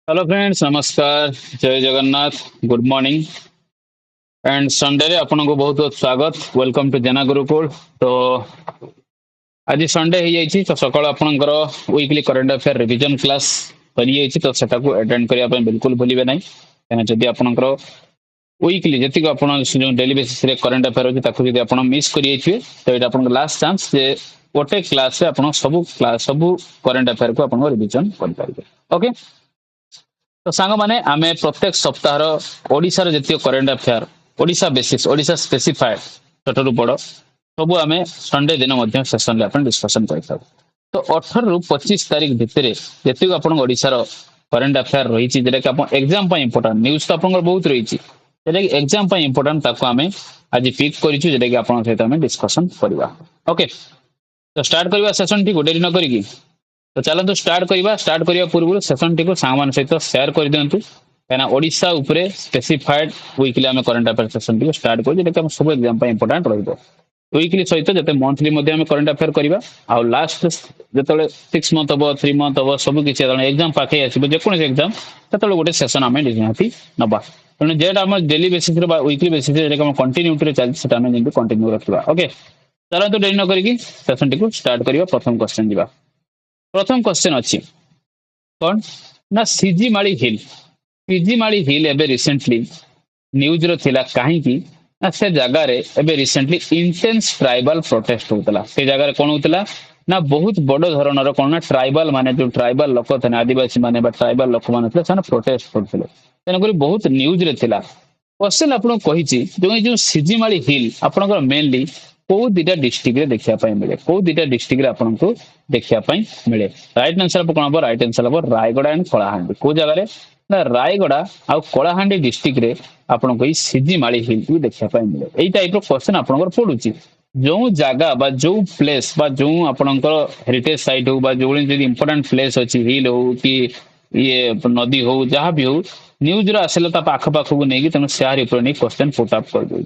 Hello friends, नमस्कार। जय Jagannath. Good morning and Sunday रे आपन को बहुत बहुत स्वागत। वेलकम टू जेना गुरुकुल। तो आज संडे हो जाइए तो सकाल आपणकर weekly current affair revision class सरी जाइए तो सेटा को अटेंड करने बिल्कुल भूलिए ना कहीं जदि आपणकर वीकली जी आप डेली बेसिस रे करंट अफेयर अच्छे ताकू जब आप मिस करेंगे तो ये आप लास्ट चांस जे गोटे क्लास आप सब करंट अफेयर को आप रिविजन करेंगे। ओके। तो सांग माने आमे प्रत्येक सप्ताह ओडिशार जतिय current affair Odisha basis Odisha specified छोटू बड़ सब आमे संडे दिन सेसन में डिस्कसन कर। तो 18 रु 25 तारीख भितर जी आप ओडिशार करेन्ट अफेयर रही जोटा कि आप एग्जाम इंपोर्टाट न्यूज तो आप बहुत रही जोटा कि एग्जाम इंपोर्टाट आम आज पिक करूँ जोटा कि आप सहित डिस्कसन करवा। ओके। तो स्टार्ट करवा सेसन टी डेरी न करी तो चलते स्टार्ट करने पूर्व सेसन टी सांग सहित सेयार कर दिंतु कहीं ओडिशा उपरे स्पेसिफाइड वीकली आम current affair session T start कर जोटा कि सब एग्जाम इंपोर्टाट रही वीकली सहित जो मंथली करंट अफेयर करवा आ लास्ट जो 6 मंथ हम 3 मंथ हम सब किसी एग्जाम पाखे आसो जेको एग्जाम से गोटे सेसन आम निहाती नवा तेणु जेटा आम daily basis weekly basis continuity चलती कंटिन्यू रखा। ओके। चलते डेरी न करी सेसन टी स्टार्ट करवा। प्रथम क्वेश्चन जा। प्रथम क्वेश्चन अच्छी कौन ना सीजीमाली हिल सीजीमाली हिल एबे रिसेंटली न्यूज रो थिला कहीं ना से जगार एबे रिसेंटली इंटेंस ट्राइबल प्रोटेस्ट होता से जगार कौन होता ना बहुत बड़ धरणर कौन ना ट्राइबल माने जो ट्राइबल लोक थे आदिवासी माने ट्राइबल लोक मैंने प्रोटेस्ट करते तेणुक बहुत न्यूज रे थिला। क्वेश्चन आपको कही जो सीजीमाली हिल आपंकर मेनली कौ दुटा डिस्ट्रिक्ट रे देखा मिले कौ दुटा डिस्ट्रिक्ट आपको देखा मिले। राइट आंसर कौन हम राइट आंसर हम रायगड़ा एंड कलाहांडी कौ जगह ना रायगड़ा आ कलाहांडी डिस्ट्रिक्ट रे आपको सीजीमाली हिल भी देखा मिले। यही टाइप क्वेश्चन आपंकर पड़ुची जो जगह बा जो प्लेस बा जो आपंकर हेरिटेज साइट हो जो इंपोर्टाट प्लेस अच्छी हिल हो कि ये नदी हो जहाँ भी हो न्यूज आसला आखपाख को नहीं तेनाली सेयार नहीं क्वेश्चन पुट अप कर दे।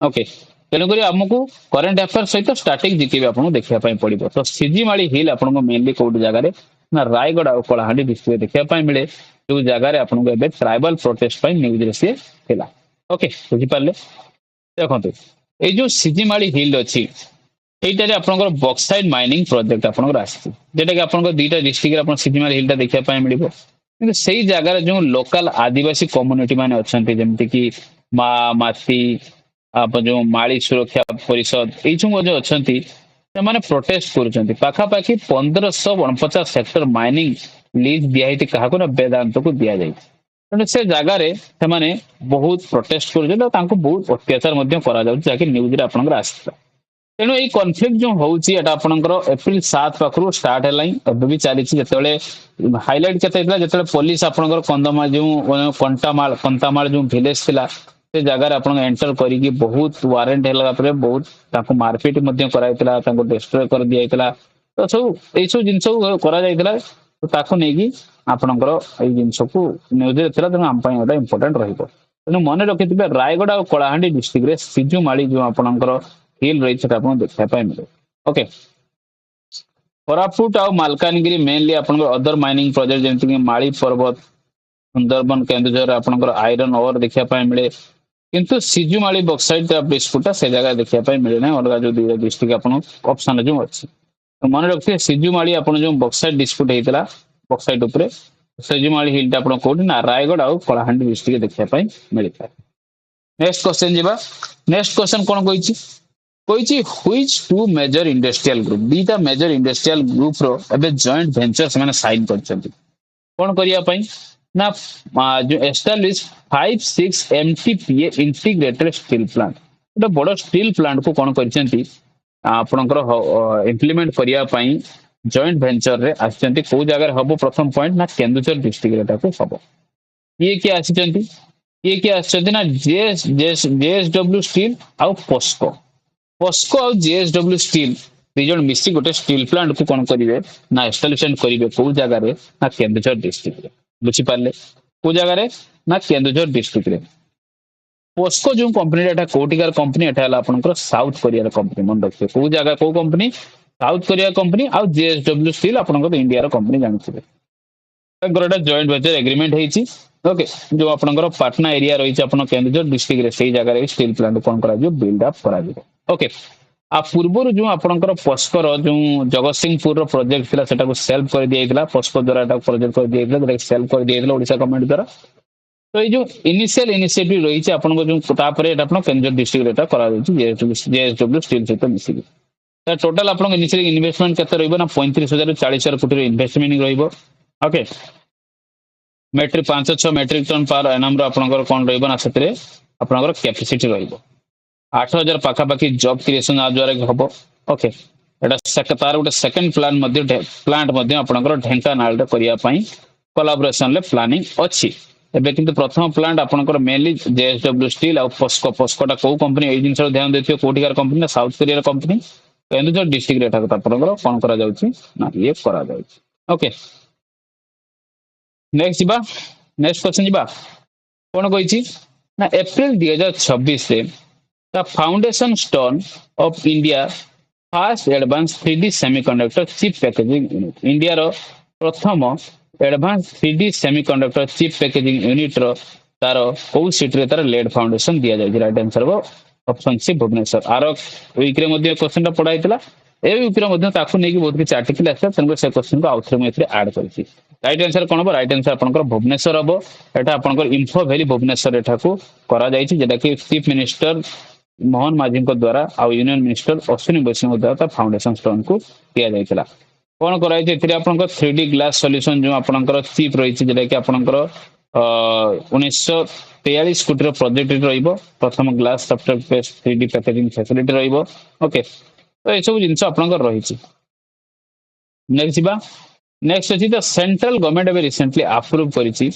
ओके। तेणुक आमको करेन्ट अफेयर सहित स्टार्टिंग जीके भी आपको देखा पड़ो। तो सीजीमाली हिल आपको मेनली कौट जगह ना रायगढ़ और कलाहांडी डिस्ट्रिक्ट देखा मिले जो जगह आपको ट्राइबल प्रोटेस्ट न्यूज रे थिला। ओके बुझीपारे। देखो ये जो सीजीमाली हिल अच्छी এইটারে আপনার বক্সাইড মাইনিং প্রজেক্ট আপনার আসছে যেটা কি আপনার দুইটা ডিস্ট্রিক্ট আপনার সিজিমাল হিলটা দেখা মিলিব কিন্তু সেই জায়গার যে লোকাল আদিবাসী কম্যুনিটি মানে অনেক যেমতি কি মা মাতি যে মাଳି সুরক্ষা পরিষদ এই সব যে অনেক ସେମାନେ ପ୍ରୋଟେଷ୍ଟ କରୁଛନ୍ତି ପାଖାପାଖି 1549 ସେକ୍ଟର ମାଇନିଂ ଲିଜ୍ ଦିଆହେଇଛି କାହାକୁ ନା ବେଦାନ୍ତକୁ ଦିଆଯାଇଛି। ତେଣୁ ସେ ଜାଗାରେ ସେମାନେ ବହୁତ ପ୍ରୋଟେଷ୍ଟ କରୁଛନ୍ତି ଆଉ ତାଙ୍କୁ ବହୁତ ଅତ୍ୟାଚାର ମଧ୍ୟ କରାଯାଉଛି ଯାହାକି ନ୍ୟୁଜରେ ଆପଣଙ୍କର ଆସିଥିଲା। ତେଣୁ ଏଇ କନଫ୍ଲିକ୍ଟ ଯୋଉ ହଉଛି ଏଟା ଆପଣଙ୍କର ଏପ୍ରିଲ 7 ପାଖରୁ ଷ୍ଟାର୍ଟ ହେଲା ଏବେ ବି ଚାଲିଛି। ଯେତେବେଳେ ହାଇଲାଇଟ କେତେ ହେଇଥିଲା ଯେତେବେଳେ ପୋଲିସ ଆପଣଙ୍କର କନ୍ଧମାଳ ଯୋଉ କଣ୍ଟାମାଳ ଯୋଉ ଭିଲେଜ ଥିଲା ସେ ଜାଗାରେ ଆପଣଙ୍କ ଏଣ୍ଟର କରିକି ବହୁତ ୱାରେଣ୍ଟ ହେଲା ପରେ ବହୁତ ତାଙ୍କୁ ମାରପିଟ ମଧ୍ୟ କରାଯାଇଥିଲା ତାଙ୍କୁ ଡିଷ୍ଟ୍ରୟ କରିଦିଆଯାଇଥିଲା। ତ ସବୁ ଏଇ ସବୁ ଜିନିଷ କରାଯାଇଥିଲା ତାକୁ ନେଇକି ଆପଣଙ୍କର ଏଇ ଜିନିଷକୁ ନ୍ୟୁଜରେ ଥିଲା ତେଣୁ ଆମ ପାଇଁ ଏଟା ଇମ୍ପୋର୍ଟାଣ୍ଟ ରହିବ। ତେଣୁ ମନେ ରଖିଥିବେ ରାୟଗଡା ଆଉ କଳାହାଣ୍ଡି ଡିଷ୍ଟ୍ରିକ୍ଟରେ ସିଜୁମାଳି ଯୋଉ ଆପଣଙ୍କର हिल रही है देखा मिले। ओके। कोरापुट आ Malkangiri mainly other mining project जमीक माली पर्वत सुंदरबन केन्दुझर आपंकर आयरन ओर देखा मिले किंतु सिजुमाली बक्साइड डिस्ट्रिक्ट से जगह देखा मिले ना अलग जो डिस्ट्रिक्ट ऑप्शन जो अच्छी। तो मन रखिए सिजुमाली आप जो बक्साइड डिस्प्यूट होता बक्साइड उपरे सिजुमाली हिल आप कौटी ना रायगढ़ आ कलाहांडी डिस्ट्रिक्ट देखा मिलता है। नेक्स्ट क्वेश्चन जीवा। नेक्स्ट क्वेश्चन कौन कही which two major industrial group दीटा मेजर इंडस्ट्रियल ग्रुप रो एबे जॉइंट वेंचर से माने साइन करछंती कोन करिया पई ना जो establish 5-6 MTPA integrated steel plant एटा बड़ स्टील प्लांट को कोन करछंती आपनकर इंप्लीमेंट करिया पई जॉइंट वेंचर रे आछंती को जगह हबो प्रथम पॉइंट ना केन्दुझर डिस्ट्रिक्ट रे ताको हबो। ये क्या आछंती ये क्या आछंती ना जेएसडब्ल्यू स्टील आ पोस्को पोस्को और जेएसडब्ल्यू स्टील दिजन मिसी गोटे स्टील प्लांट को कौन करेंगे ना एस्टाब्लिशमेंट करेंगे कौ जगह ना केन्दुझर डिस्ट्रिक्ट बुझीपारे कौ जगह ना केन्दुझर डिस्ट्रिक्ट पोस्को जो कंपनी एटा कोटिकार कंपनी एटा हला आपनकर साउथ कोरिया कंपनी मन रखिए कौ जगह कौ कंपनी साउथ कोरिया कंपनी आ जेएसडब्ल्यू स्टील आपनकर इंडिया रो कंपनी जानथिबे। गोटा जॉइंट वेंचर एग्रीमेंट ହେଇଛି ओके जो आपनकर पाटना एरिया रही अपन केन्दुझर डिस्ट्रिक्ट रे सेही जगह स्टील प्लांट कोन करा जो बिल्ड अप करा जो ओके आ पूर्वर जो आपनकर पस्कर जो जगतसिंहपुर रो प्रोजेक्ट थिला सेटा को सेल्फ कर दियैतला पस्कर द्वारा एटा प्रोजेक्ट कर दियैतला जेटा सेल्फ कर दियैतला ओडिसा गवर्नमेंट द्वारा तो ये जो इनिशियल इनिशिएटिव रही है आपन को जो तापर एटा अपन केन्दुझर डिस्ट्रिक्ट एटा करा जायछि जेएसडब्ल्यू स्टील सहित मिसिबी तो टोटल आपन इनिशियल इन्वेस्टमेंट केते रहइबो ना 35,000 ରୁ 40,000 कोटी रो इन्वेस्टमेंट रहइबो okay metric 5-6 metric ton per annum रो आपनकर कोन रहइबो ना सेतरे आपनकर कैपेसिटी रहइबो 8,000 पाखापाखि जॉब क्रिएशन आ द्वारा हबो ओके एटा तार गोटे सेकंड प्लांट मध्ये आपनकर ढेंकानाल रे करिया पई कोलैबोरेशन ले प्लानिंग अछि एबे किंतु प्रथम प्लांट आपनकर मेनली जेएसडब्ल्यू स्टील आ पस्कोटा को कंपनी ए जिनसर ध्यान देथियो कोटिकार कंपनी ना south Korea company Kendujhar district रे एटा आपनकर कोन करा जाउछि ना ये करा जाउछि ओके नेक्स्ट जीवा नेक्स्ट क्वेश्चन जीवा कोन कहिछि ना अप्रैल 2026 रे the foundation stone of India first advance 3D semiconductor chip packaging unit India रो प्रथम advance 3D semiconductor chip packaging unit रो तार को सिटी रे तार लेड फाउंडेशन दिया जाय राइट आंसर हो ऑप्शन सी भुवनेश्वर आरो वीक रे मध्ये क्वेश्चन टा पढाइतला ए वीक रे मध्ये ताकू नै कि बहुत कि आर्टिकल आछा तनको से क्वेश्चन को आउथरे में एथरे ऐड करछि राइट आंसर कोन हो राइट आंसर आपनकर भुवनेश्वर हबो एटा आपनकर इन्फो वैली भुवनेश्वर एठा को करा जायछि जेटा कि चीफ मिनिस्टर मोहन माझी को द्वारा आ यूनियन मिनिस्टर अश्विनी वैष्णव द्वारा फाउंडेशन स्टोन को दिया जायतिला कोन कराइ छै एथरे आपनकर 3D ग्लास सॉल्यूशन जो आपनकर चिप रही छै जेटा कि आपनकर 1943 कोटी रो प्रोजेक्ट रहइबो प्रथम glass substrate based 3D packaging facility रहइबो ओके तो ए सब जिंस आपनकर रही छै नेक्स्ट बा नेक्स्ट अछि द सेंट्रल गवर्नमेंट एबे रिसेंटली अप्रूव करिछि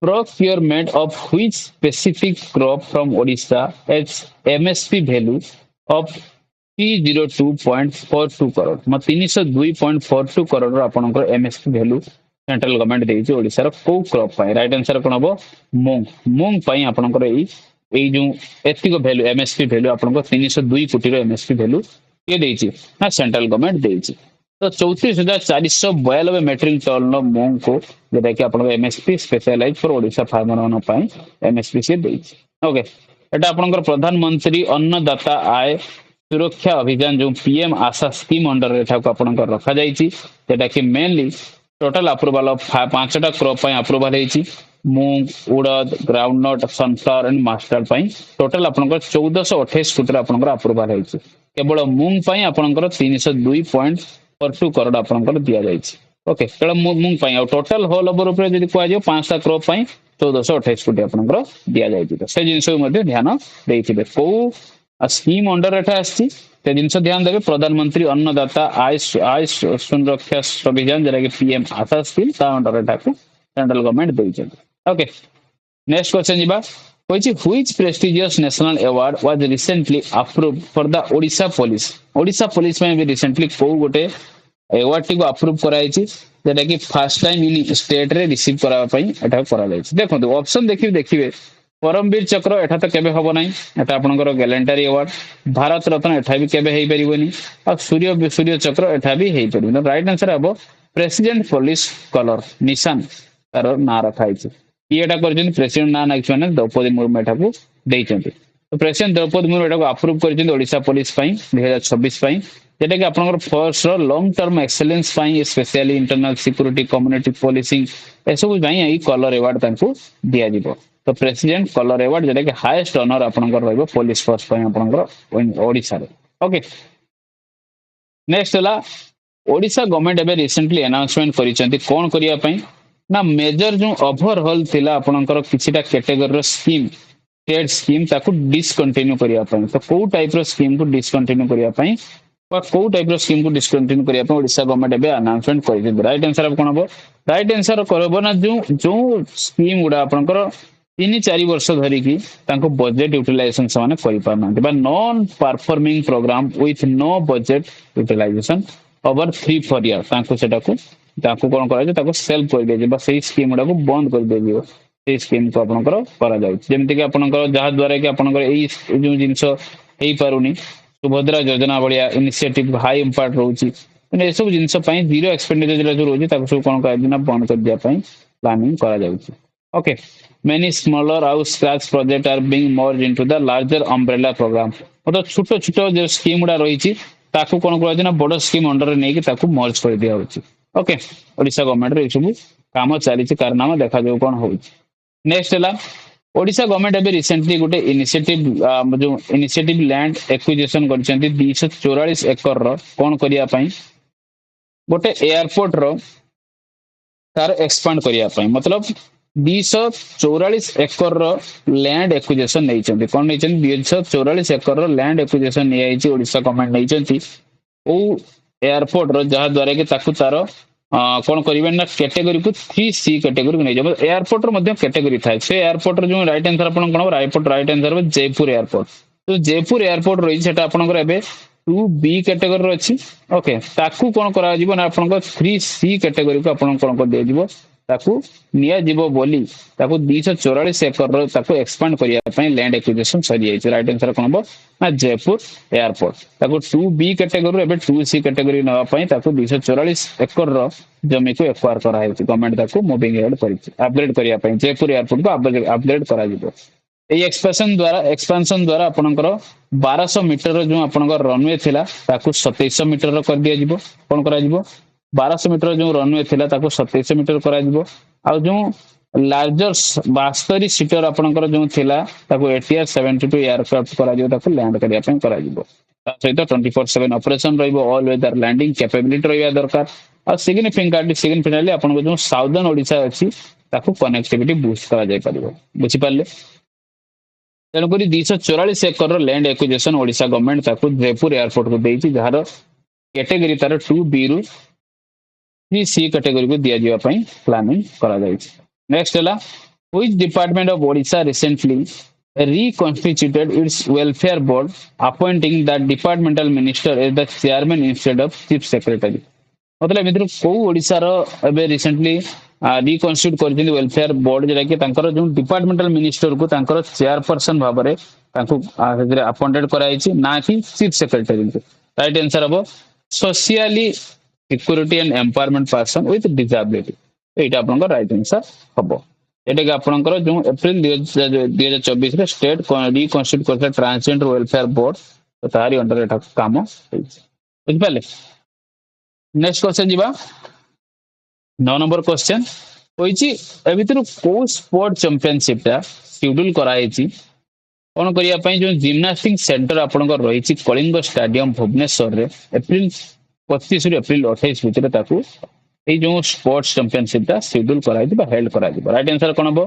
procurement of which specific crop from Odisha at MSP value of 302.42 crore म 302.42 करोड़ आपनकर MSP वैल्यू सेंट्रल गवर्नमेंट देइछि ओडिसा रो को क्रॉप पाए राइट आंसर कोन हबो मूंग मूंग पाई आपनकर एई जो एतिको वैल्यू MSP वैल्यू आपनकर 302 कोटी रो MSP वैल्यू के देइछि ना सेंट्रल गवर्नमेंट देइछि तो 34,492 मेट्रिक टन मूंग को जेटा कि आपन MSP specialize for Odisha farmer मन पई एमएसपी से देइछि ओके एटा आपनकर प्रधानमंत्री अन्नदाता आय सुरक्षा अभियान जो पीएम आशा स्कीम अंडर रेठा को आपनकर रखा जाइछि जेटा कि मेनली टोटल अप्रूवल ऑफ पांचटा क्रॉप पई अप्रूवल हेछि मूंग उड़द ग्राउंडनट सनफ्लावर एंड मस्टर्ड पई टोटल आपनकर 1428 कोटी आपनकर अप्रूवल हेछि केवल मूंग पई आपनकर 302.42 करोड़ आपनकर दिया जाइछि ओके केवल मूंग पई और टोटल होल ओवर ऊपर जदि कोआ जो पांचटा क्रॉप पई 1428 कोटी आपनकर दिया जाइछि तो से जिंस मध्ये ध्यान देइथिबे को स्कीम अंडर एटा आछि ते जिंस ध्यान देबे प्रधानमंत्री अन्नदाता आय सुरक्षा अभियान जरा कि पीएम आशा स्कीम ता अंडर एटा को सेंट्रल गवर्नमेंट देइछि ओके नेक्स्ट क्वेश्चन जीबा which prestigious national award was recently approved for the Odisha police में भी recently को गोटे award टी को अप्रूव कराई छि जेटा कि फर्स्ट टाइम इन स्टेट रे रिसीव करा पई एटा करा जाय छि देखो ऑप्शन देखिबे परमवीर चक्र एटा तो केबे हबो नै एटा आपनकर गैलेंटरी अवार्ड भारत रत्न एटा भी केबे हेई परिबोनी और सूर्य चक्र एटा भी हेई परिबो राइट आंसर हबो प्रेसिडेंट पुलिस कलर निशान तार ना रखाई छि एटा करजन प्रेसिडेंट ना नाइछने द्रौपदी मुर्मू एटा को देइछन्ते तो प्रेसिडेंट द्रौपदी मुर्मू एटा को अप्रूव करजन ओडिशा पुलिस पई 2026 पई जेटा कि आपनकर फोर्स रो लॉन्ग टर्म एक्सीलेंस पई specially internal security community policing एसबु पई ई कलर अवार्ड तांको दिया जिवो तो प्रेसिडेंट कलर अवार्ड जेटा कि हाईएस्ट ऑनर आपनकर रहइबो पुलिस फोर्स पई आपनकर ओडिसा रे ओके नेक्स्ट हला ओडिसा गवर्नमेंट एबे रिसेंटली अनाउंसमेंट करिसंती कोन करिया पई ना मेजर जो ओवरऑल थिला आपनकर किछिटा कैटेगरी रो स्कीम स्टेट स्कीम ताको डिसकंटिन्यू करिया पई तो को टाइप रो स्कीम को डिसकंटिन्यू करिया पई को टाइप रो स्कीम को डिसकंटिन्यू करिया पई ओडिसा गवर्नमेंट एबे अनाउंसमेंट करि दे राइट आंसर अब कोन हो राइट आंसर करबो ना जो स्कीम गुडा आपनकर 3-4 वर्ष धरि की ताको बजेट यूटिलाइजेशन समान करि पाना बा non performing program with no budget utilization over 3-4 year ताको सेटा को ताको कोन करा जे ताको सेल्फ कर दे जे बा सेही स्कीम गुडा को बंद कर दे दियो सेही स्कीम को आपनकर करा जाय जेमति कि आपनकर जहा द्वारा कि आपनकर एई जो जिंस हेई पारुनी सुभद्रा योजना बढिया इनिशिएटिव हाई इंपैक्ट रहउची ए सब जिंस पई जीरो एक्सपेंडिचर जो रोजी ताको सब कोन करा दिना बंद कर दिया पई प्लानिंग करा जाउची okay many smaller house scratch project are being merged into the larger umbrella program मतलब छोटो छोटो जो स्कीम गुडा रही ताकू कोन करा दिना बड़ स्कीम अंडर रे नेकी ताकू मर्ज कर दिया होची ओके ओडिशा गवर्नमेंट रे सब काम चली कारनामा देखा जो कोन होची नेक्स्ट हला ओडिशा गवर्नमेंट एबे रिसेंटली गोटे इनिशिएटिव जो इनिशिएटिव लैंड एक्विजिशन करछंती 244 एकर रो कोन करिया पई गोटे एयरपोर्ट रो तार एक्सपांड करिया पई मतलब 244 एकर रो लैंड एक्विजिशन नै छथि कोन नै छथि 244 एकर रो लैंड एक्विजिशन नै आइछि ओडिशा गवर्नमेंट नै छथि ओ एयरपोर्ट रो जहा द्वारा कि ताकू तारो कौन करेंगे ना कैटेगरी को 3C कैटेगरी को नहीं जाओ एयरपोर्ट मध्य कैटेगरी था से एयरपोर्ट जो राइट आंसर आपन कोन Raipur right answer Jaipur airport तो जयपुर एयरपोर्ट रही सेटा आपनकर एबे 2B कैटेगरी रो अछि ओके ताकू कोन करा जीवो ना आपनकर 3C कैटेगरी को आपन कोन कर दे जीवो ताकू निया जीवो बोली ताकू 244 एकर रो ताकू एक्सपांड करिया पई लैंड एक्विजिशन सरी जाय राइट आंसर कोन बो ना जयपुर एयरपोर्ट ताकू 2B कैटेगरी एबे 2C कैटेगरी नवा पई ताकू 244 एकर रो जमी को एक्वायर करा है गवर्नमेंट ताकू मूविंग हेड करि अपग्रेड करिया पई जयपुर एयरपोर्ट को अपग्रेड करा जीवो ए एक्सपेंशन द्वारा आपनकर 1200 मीटर जो आपनकर रनवे थिला ताकू 2700 मीटर कर दिया जीवो कोन करा जीवो 1200 मीटर जो रनवे थिला ताकू 2700 मीटर करा जीवो आ जो लार्जर 72 सीटर आपनकर जो थिला ताकू ATR 72 एयरक्राफ्ट करा जीवो ताकू लैंड करिया पे करा जीवो ता सहित 24/7 ऑपरेशन रहिबो ऑल वेदर लैंडिंग कैपेबिलिटी रहिबा दरकार आ सिग्निफिकेंटली आपन जो साउदर्न ओडिशा अछि ताकू कनेक्टिविटी बूस्ट करा जाय परिबो बुझि पाले तेणुक 244 एकर लैंड एक्विजिशन ओडिशा गवर्नमेंट ताकू जयपुर एयरपोर्ट को देइछि जहार कैटेगरी तार 2B रु 3C कैटेगरी को दिया जीवा पई प्लानिंग करा जाइछि नेक्स्ट हला which department of Odisha recently reconstituted its welfare board appointing the departmental minister as the chairman instead of chief secretary मतलब मित्र को ओडिसा रो एबे रिसेंटली रिकॉन्स्टिट्यूट करजि वेलफेयर बोर्ड जेरा कि तांकर जो डिपार्टमेंटल मिनिस्टर को तांकर चेयरपर्सन भाबरे तांको अपॉइंटेड कराइछि ना कि चीफ सेक्रेटरी राइट आंसर हबो socially security and empowerment person with disability एटा आपनकर राइट आंसर हबो एटा कि आपनकर जो अप्रैल 2024 रे स्टेट रिकॉन्स्टिट्यूट करता ट्रांसजेंडर वेलफेयर बोर्ड तो तारी अंडर एटा काम बुझ पाले नेक्स्ट क्वेश्चन जीवा 9 नंबर क्वेश्चन होईची ए भितर को स्पोर्ट चैंपियनशिप ता शेड्यूल कराइची कोन करिया पई जो जिम्नास्टिक सेंटर आपनकर रहिची कलिंग स्टेडियम भुवनेश्वर रे अप्रैल 25 ରୁ अप्रैल 28 भितर ताकू ए जो स्पोर्ट्स चैंपियनशिप ता शेड्यूल कराइची बा हेल्ड कराइची राइट आंसर कोन हबो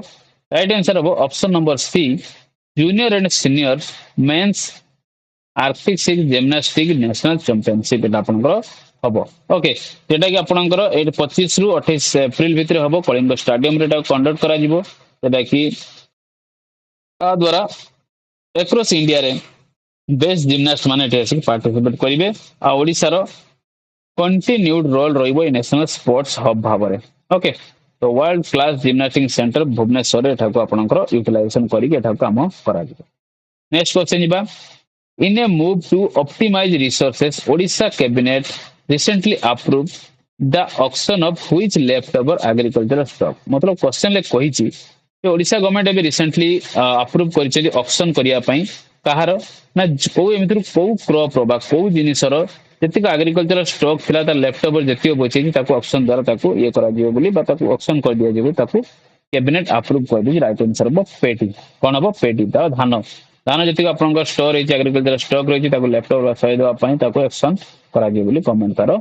राइट आंसर हबो option number C junior and senior men's artistic gymnastic national championship एटा आपनकर हबो ओके जेटा कि आपनकर 25 ରୁ 28 अप्रैल भितर हबो कलिंग स्टेडियम रे कंडक्ट करा जिवो जेटा कि आ द्वारा एक्रॉस इंडिया रे बेस्ट जिम्नास्ट माने एटे पार्टिसिपेट करिवे आ ओडिसा रो कंटिन्यूड रोल रहिबो इन नेशनल स्पोर्ट्स हब भाबरे ओके तो world class gymnastic centre Bhubaneswar रे एटा को आपनकर यूटिलाइजेशन करी एटा काम करा जिवो नेक्स्ट क्वेश्चन जिबा in a move to optimise resources Odisha cabinet recently approved the auction of which leftover agricultural stock मतलब क्वेश्चन ले कहि छी कि ओडिशा गवर्नमेंट एबे रिसेंटली अप्रूव करिछि ऑक्शन करिया पई कहार ना को एमित्र को क्रॉप रो बा को जिनिसर जति का एग्रीकल्चरल स्टॉक थिला त लेफ्टओवर जति बचै ताको ऑक्शन द्वारा ताको ये करा दियो बोली बा ताको ऑक्शन कर दिया जेबो ताको कैबिनेट अप्रूव कर दी राइट आंसर बो पेटी कोन हबो पेटी ता धान धान जति आपन स्टोर है एग्रीकल्चर स्टॉक रही ताको लेफ्टओवर सही दवा पई ताको एक्शन करा दियो बोली कमेंट करो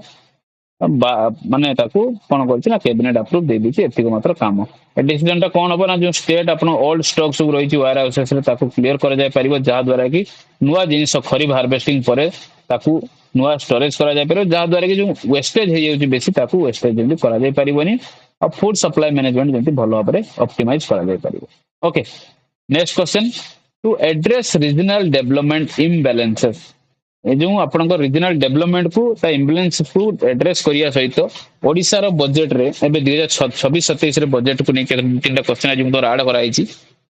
माने ताको कोन करछि ना कैबिनेट अप्रूव दे दी एति को मात्र काम ए डिसीजन ता कोन हबो ना जो स्टेट आपन ओल्ड स्टॉक सब रही छि वायर हाउसेस रे ताको क्लियर करा जाय परिबो जा द्वारा कि नुवा जिनिस खरीफ हार्वेस्टिंग परे ताको नुवा स्टोरेज करा जाय परिबो जा द्वारा कि जो वेस्टेज हे जाउछि बेसी ताको वेस्टेज जल्दी करा जाय परिबोनी और फूड सप्लाई मैनेजमेंट जल्दी भलो भाबरे ऑप्टिमाइज करा जाय परिबो okay next question to address regional development imbalances ए जो आपन रीजनल डेवलपमेंट को ता इम्बैलेंस को एड्रेस करिया सहित ओडिसा रो बजट रे एबे 2026-27 रे बजट को नै तीनटा क्वेश्चन आज तो ऐड कराई छी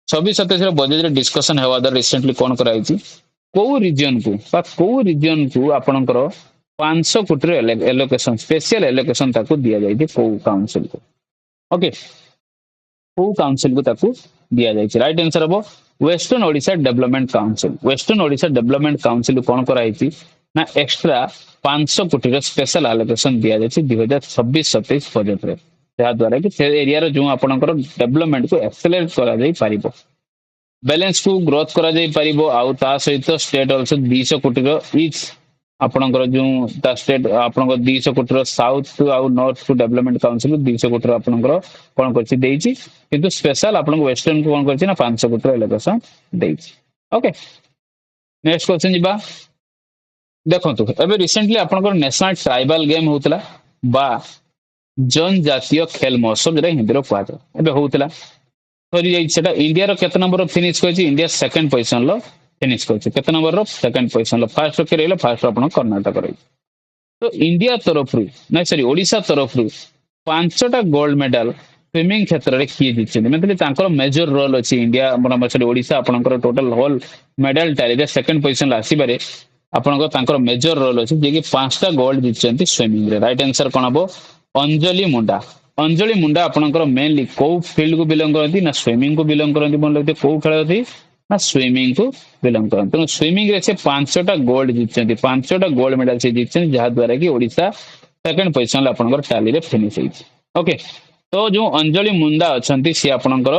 26-27 रे बजट रे डिस्कशन हेवा दर रिसेंटली कोन कराई छी को रीजन को आपनकर 500 कोटी एलोकेशन स्पेशल एलोकेशन ताकू दिया जाइए को काउंसिल को ओके को काउंसिल को ताकू दिया जाइए राइट आंसर हम western Odisha development council western Odisha development council कौन कराई ना एक्स्ट्रा 500 कोटी स्पेशल आलोकेशन दिया जाए 2026-27 बजेट रे जहाद्वारा कि से एरिया जो आपंकर डेवलपमेंट को एक्सेलरेट करा जाई पारिबो बैलेंस को ग्रोथ करा जाई पारिबो आउ ता सहित स्टेट आल्सो 200 कोटी रो इच आपणकर जो ता स्टेट आपणकर 200 कोटी रो साउथ आउ नॉर्थ टू डेवलपमेंट काउंसिल 200 कोटी रो आपणकर कोन करछि देइछि किंतु स्पेशल आपन वेस्टर्न को कोन करछि ना 500 कोटी रो एलोकेशन देइछि ओके नेक्स्ट क्वेश्चन जिबा देखो एबे रिसेंटली आपणकर नेशनल ट्राइबल गेम होतला बा जनजातीय खेल महोत्सव जरा हिंदी रो कहता एबे होतला सरी जाई सेटा इंडिया रो केते नंबर फिनिश करछि इंडिया सेकंड पोजीशन लो फिनिश करछि केते नंबर रो सेकंड पोजीशन लो फर्स्ट के रहलो फर्स्ट आपण कर्नाटक रही तो इंडिया तरफ रु नहीं सॉरी ओडिशा तरफ रु पांचटा गोल्ड मेडल स्विमिंग क्षेत्र रे किए दिछन मतलब तांकर मेजर रोल अछि इंडिया मतलब सॉरी ओडिशा आपनकर टोटल होल मेडल टैली रे सेकंड पोजीशन ला आसी बारे आपनकर तांकर मेजर रोल अछि जे कि पांचटा गोल्ड दिछन्ती स्विमिंग रे राइट आंसर कोन हबो अंजलि मुंडा आपनकर मेनली को फील्ड को बिलोंग करती ना स्विमिंग को बिलोंग करती मन लगते को खेल थी ना स्विमिंग को बिलोंग करती तेणु स्विमिंग रे से पांचटा गोल्ड जीतते पांचटा गोल्ड मेडल से जीतते जहाद्वारा कि ओडिशा सेकंड पोजीशन आपनकर टैली रे फिनिश होइछि ओके तो जो अंजलि मुंडा अछंती सी आपनकर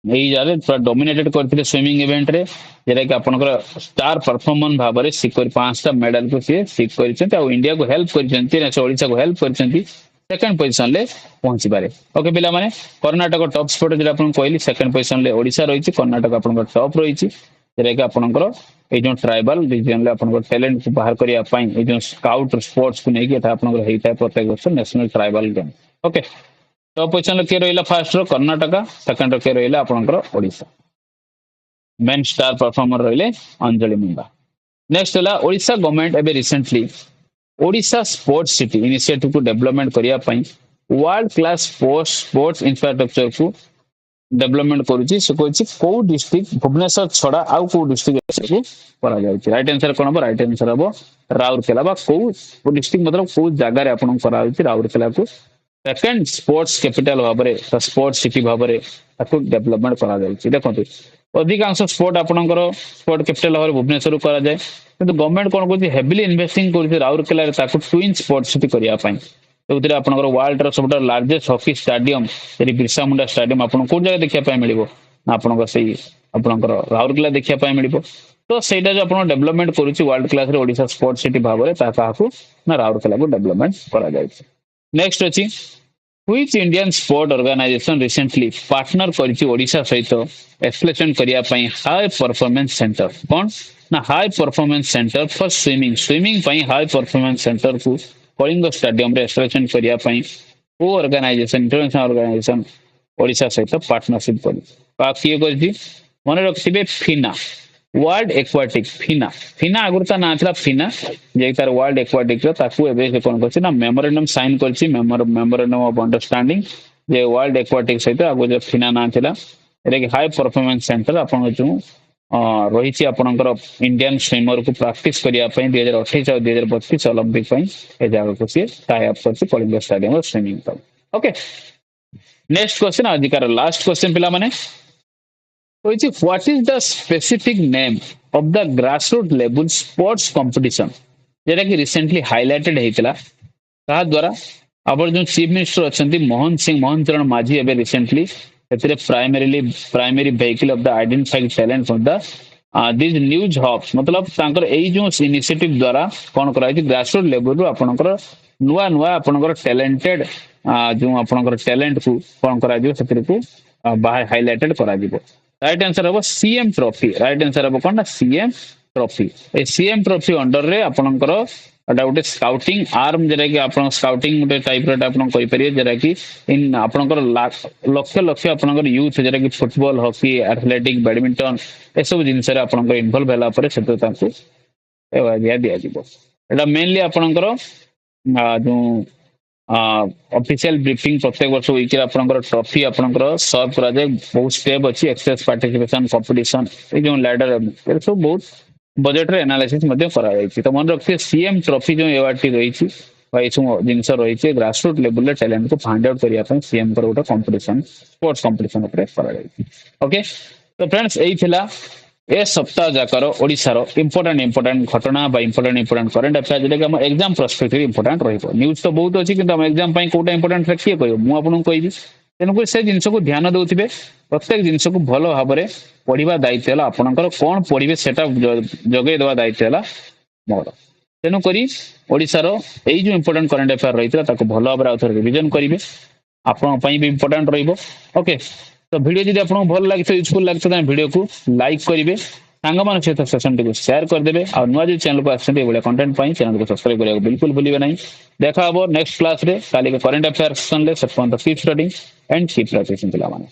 एई जारे पूरा डोमिनेटेड करथिले स्विमिंग इवेंट रे जेरा कि आपनकर स्टार परफॉर्मेंस भाबरे सिकर पांचटा मेडल को से सिक करछन्ती आ इंडिया को हेल्प करछन्ती ना ओडिशा को हेल्प करछन्ती सेकंड पोजीशन ले पहुंची बारे ओके पिला माने कर्नाटक टॉप स्पॉट जे आपन कहली सेकंड पोजीशन ले ओडिशा रहिछि कर्नाटक आपन टॉप रहिछि जेरा कि आपनकर ए जो ट्राइबल रीजन ले आपनकर टैलेंट को बाहर करिया पई ए जो स्काउट स्पोर्ट्स को नेकी एटा आपनकर हेइता प्रत्येक वर्ष national tribal game okay top position ले के रहिला फर्स्ट रो कर्नाटक सेकंड रो के रहिला आपनकर ओडिशा मेन स्टार परफॉर्मर रहिले अंजलि मुंडा नेक्स्ट होला ओडिशा गवर्नमेंट एबे recently Odisha sports city initiative को डेवलपमेंट करिया पई वर्ल्ड क्लास स्पोर्ट्स इंफ्रास्ट्रक्चर को डेवलपमेंट करूची से कहछि को डिस्ट्रिक्ट भुवनेश्वर छडा आउ को डिस्ट्रिक्ट को करा जायछि राइट आंसर कोन हो राइट आंसर हो राउरकेला बा को डिस्ट्रिक्ट मतलब को जगह रे आपन करा जायछि राउरकेला को सेकंड स्पोर्ट्स कैपिटल भाबरे स्पोर्ट्स सिटी भाबरे ताको डेवलपमेंट करा जायछि देखंतु अधिकांश स्पोर्ट आपनकर स्पोर्ट कैपिटल भाबरे भुवनेश्वर करा जाय किंतु गवर्नमेंट कोन कहछि हेवीली इन्वेस्टिंग करछि राउरकेला रे ताको ट्विन स्पोर्ट सिटी करिया पई तो आपनकर वर्ल्ड रो सबटा लार्जेस्ट हॉकी स्टेडियम जेरी बिरसा मुंडा स्टेडियम आपन को जगह देखिया पई मिलिबो आपनकर सही आपनकर राउरकेला देखिया पई मिलिबो तो सेटा जो आपन डेवलपमेंट करूछि वर्ल्ड क्लास रे ओडिशा स्पोर्ट सिटी भाबरे ता काहू ना राउरकेला को डेवलपमेंट करा जायछि नेक्स्ट अछि which Indian sport organisation recently partner करिछि ओडिशा सहित एक्सप्लेनेशन करिया पई हाई परफॉर्मेंस सेंटर कोन ना high performance centre for swimming पई हाई परफॉर्मेंस सेंटर को कलिंग स्टेडियम रे एक्सप्लेनेशन करिया पई को ऑर्गेनाइजेशन इंटरनेशनल ऑर्गेनाइजेशन ओडिशा सहित पार्टनरशिप करि बाकी करिछि मने रखिबे फिना वर्ल्ड एक्वाटिक फिना आगुरता ना थला फिना जे तार वर्ल्ड एक्वाटिक रो ताकू एबे से कोन करछि ना मेमोरेंडम साइन करछि memorandum of understanding J world aquatic सहित आगु जे फिना ना थला रे हाई परफॉर्मेंस सेंटर आपन जो रही आपणकर इंडियन स्विमर को प्रैक्टिस करिया पई 2028 और 2032 ओलंपिक पई ए जगह को सी टाई अप करछि कलिंग स्टेडियम स्विमिंग पई ओके नेक्स्ट क्वेश्चन अधिकार लास्ट क्वेश्चन पिला माने होइछि what is the specific name of the grassroot level sports competition जेटा कि रिसेंटली हाइलाइटेड हेतिला ता द्वारा आबर जो चीफ मिनिस्टर अछंती मोहन चरण माझी एबे रिसेंटली एतरे primary vehicle of the identified talent of the this news hub मतलब तांकर एई जो इनिशिएटिव द्वारा कोन कराइ छि ग्रासरूट लेवल रु आपनकर नुआ आपनकर टैलेंटेड जो आपनकर टैलेंट को कोन कराइ जो सेतरे को बाहर हाइलाइटेड करा दिबो राइट आंसर हो सीएम ट्रॉफी राइट आंसर हो कोन सीएम ट्रॉफी ए सीएम ट्रॉफी अंडर रे आपनकर एटा गोटे स्काउटिंग आर्म जेरा कि आपन स्काउटिंग गोटे टाइप रे आपन कहि परिए जेरा कि इन आपनकर लक्ष आपनकर यूथ जेरा कि फुटबॉल हॉकी एथलेटिक बैडमिंटन ए सब जिंस रे आपनकर इन्वॉल्व भेला परे सेतो तांकु ए दिया दिबो एटा मेनली आपनकर जो ऑफिशियल ब्रीफिंग प्रत्येक वर्ष वीक रे आपनकर ट्रॉफी आपनकर सर्व करा जाय बहुत स्टेप अछि एक्सेस पार्टिसिपेशन कंपटीशन ए जो लैडर ए सब बहुत बजेट रे एनालिसिस मध्य करा जायछि तो मन रखिए सीएम ट्रॉफी जो अवार्ड टी रहिछि बा एसु जिनस रहिछि ग्रासरूट लेवल रे टैलेंट को फाइंड आउट करिया पय सीएम कर गोटे कंपटीशन स्पोर्ट्स कंपटीशन ऊपर करा जायछि ओके तो फ्रेंड्स एई थिला ए सप्ताह जाकर ओडिसा रो इंपोर्टेंट घटना बा इंपोर्टेंट करंट अफेयर जेटा कि हम एग्जाम पर्सपेक्टिव इंपोर्टेंट रहिबो न्यूज़ तो बहुत अछि किंतु हम एग्जाम पय कोटा इंपोर्टेंट रखिए कहबो मु आपन कहबी तेणुक से जिनस को ध्यान दउथिबे प्रत्येक जिनस को भलो भाबरे पढ़िबा दायित्व हला आपनकर कोन पढ़िबे सेटा जगै देबा दायित्व हला मोर तेणु करी ओडिसा रो एई जो इंपोर्टेंट करंट अफेयर रहितला ताको भलो भाबरे आउथर रिवीजन करिवे आपन पय भी इंपोर्टेंट रहिबो ओके तो वीडियो जदि आपको भल लगे यूजफुल लगे तो वीडियो को लाइक करेंगे सांग मान सहित सेशन टी शेयर करदे और नुआ जो चैनल को आसे कंटेंट चैनल को सब्सक्राइब करने बिल्कुल भूलिए नहीं देखा हम नेक्स्ट क्लास रे काली करंट अफेयर सेशन ले keep studying and keep practising पिला माने।